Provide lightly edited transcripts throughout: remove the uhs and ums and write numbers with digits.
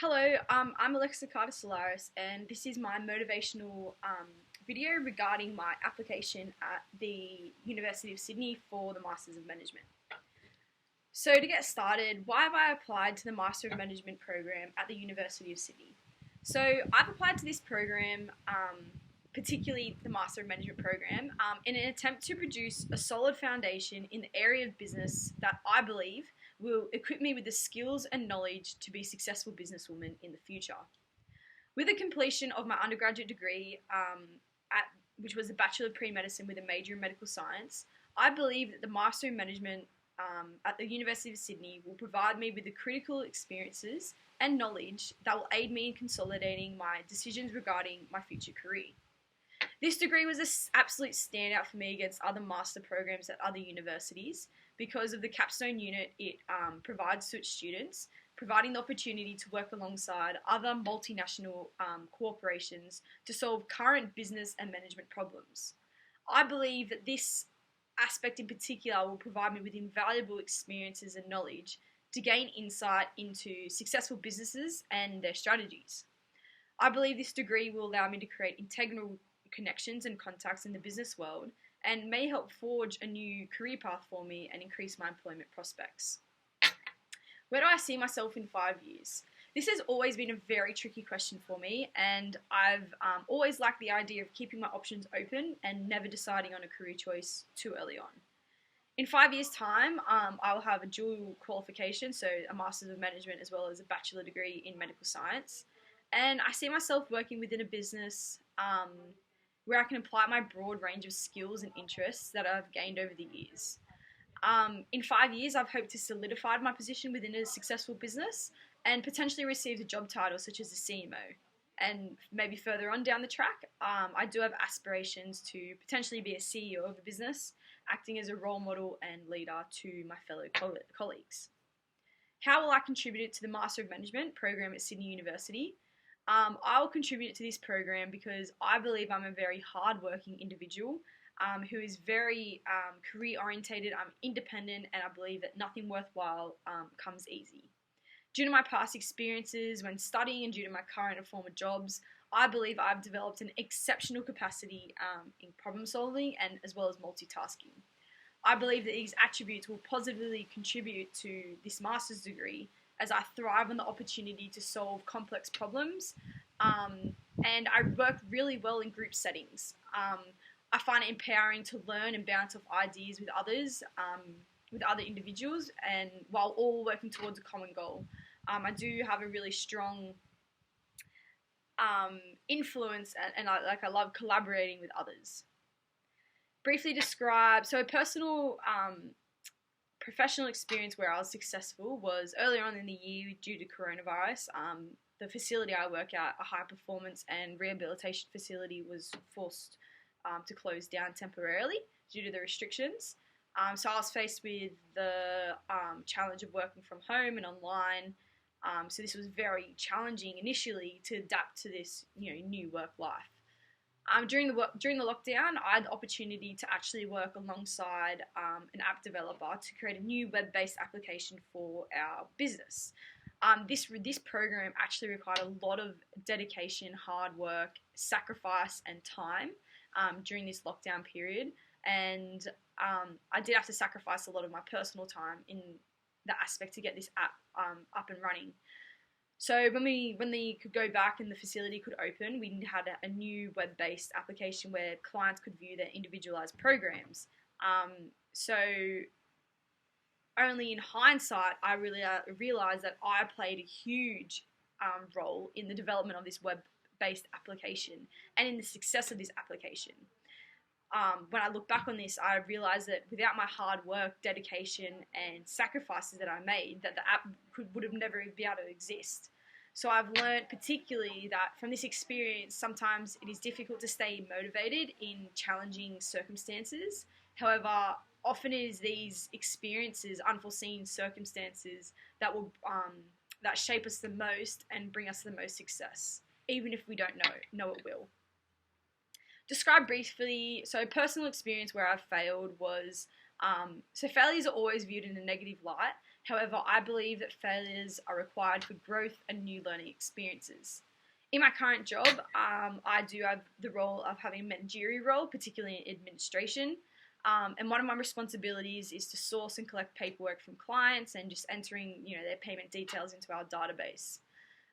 Hello, I'm Alexa Cardassilaris, and this is my motivational video regarding my application at the University of Sydney for the Masters of Management. So to get started, why have I applied to the Master of Management program at the University of Sydney? So I've applied to this program, particularly the Master of Management program, in an attempt to produce a solid foundation in the area of business that I believe will equip me with the skills and knowledge to be a successful businesswoman in the future. With the completion of my undergraduate degree, which was a Bachelor of Pre-Medicine with a major in medical science, I believe that the Master in Management at the University of Sydney will provide me with the critical experiences and knowledge that will aid me in consolidating my decisions regarding my future career. This degree was an absolute standout for me against other master programs at other universities because of the capstone unit it provides to its students, providing the opportunity to work alongside other multinational corporations to solve current business and management problems. I believe that this aspect in particular will provide me with invaluable experiences and knowledge to gain insight into successful businesses and their strategies. I believe this degree will allow me to create integral connections and contacts in the business world and may help forge a new career path for me and increase my employment prospects. Where do I see myself in 5 years? This has always been a very tricky question for me, and I've always liked the idea of keeping my options open and never deciding on a career choice too early on. In 5 years' time, I will have a dual qualification, so a Master's of Management as well as a Bachelor degree in Medical Science, and I see myself working within a business where I can apply my broad range of skills and interests that I've gained over the years. In 5 years, I've hoped to solidify my position within a successful business and potentially receive a job title such as a CMO. And maybe further on down the track, I do have aspirations to potentially be a CEO of a business, acting as a role model and leader to my fellow colleagues. How will I contribute to the Master of Management program at Sydney University? I will contribute to this program because I believe I'm a very hardworking individual who is very career orientated. I'm independent, and I believe that nothing worthwhile comes easy. Due to my past experiences when studying and due to my current and former jobs, I believe I've developed an exceptional capacity in problem solving and as well as multitasking. I believe that these attributes will positively contribute to this master's degree as I thrive on the opportunity to solve complex problems, and I work really well in group settings. I find it empowering to learn and bounce off ideas with others, with other individuals, and while all working towards a common goal. I do have a really strong influence, and I love collaborating with others. Briefly describe, so a personal professional experience where I was successful was earlier on in the year due to coronavirus. The facility I work at, a high performance and rehabilitation facility, was forced to close down temporarily due to the restrictions. So I was faced with the challenge of working from home and online. So this was very challenging initially to adapt to this new work life. During the lockdown, I had the opportunity to actually work alongside an app developer to create a new web-based application for our business. This program actually required a lot of dedication, hard work, sacrifice, and time during this lockdown period, and I did have to sacrifice a lot of my personal time in the aspect to get this app up and running. So when they could go back and the facility could open, we had a new web-based application where clients could view their individualized programs. So only in hindsight, I really realized that I played a huge role in the development of this web-based application and in the success of this application. When I look back on this, I realized that without my hard work, dedication, and sacrifices that I made, that the app would have never been able to exist. So I've learned particularly that from this experience, sometimes it is difficult to stay motivated in challenging circumstances. However, often it is these experiences, unforeseen circumstances, that will that shape us the most and bring us the most success, even if we don't know it will. Describe briefly, so a personal experience where I failed was, so failures are always viewed in a negative light. However, I believe that failures are required for growth and new learning experiences. In my current job, I do have the role of having a managerial role, particularly in administration. And one of my responsibilities is to source and collect paperwork from clients and just entering, their payment details into our database.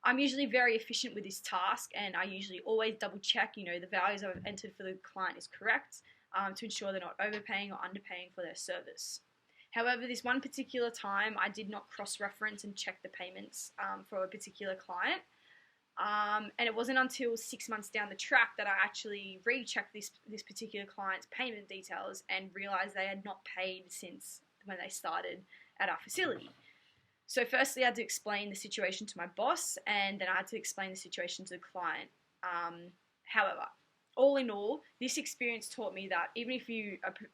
I'm usually very efficient with this task, and I usually always double check, the values I've entered for the client is correct, to ensure they're not overpaying or underpaying for their service. However, this one particular time, I did not cross-reference and check the payments for a particular client. And it wasn't until 6 months down the track that I actually rechecked this particular client's payment details and realized they had not paid since when they started at our facility. So firstly, I had to explain the situation to my boss, and then I had to explain the situation to the client. However, all in all, this experience taught me that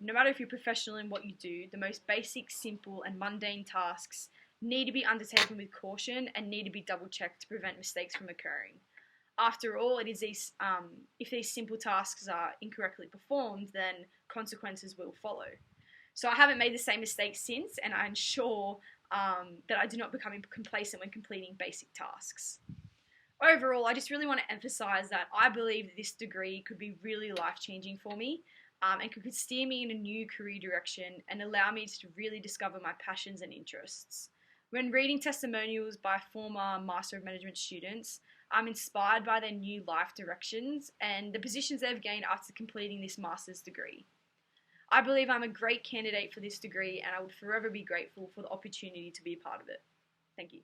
no matter if you're professional in what you do, the most basic, simple, and mundane tasks need to be undertaken with caution and need to be double-checked to prevent mistakes from occurring. After all, it is if these simple tasks are incorrectly performed, then consequences will follow. So I haven't made the same mistake since, and I ensure that I do not become complacent when completing basic tasks. Overall, I just really want to emphasize that I believe this degree could be really life-changing for me, and could steer me in a new career direction and allow me to really discover my passions and interests. When reading testimonials by former Master of Management students, I'm inspired by their new life directions and the positions they've gained after completing this master's degree. I believe I'm a great candidate for this degree, and I would forever be grateful for the opportunity to be a part of it. Thank you.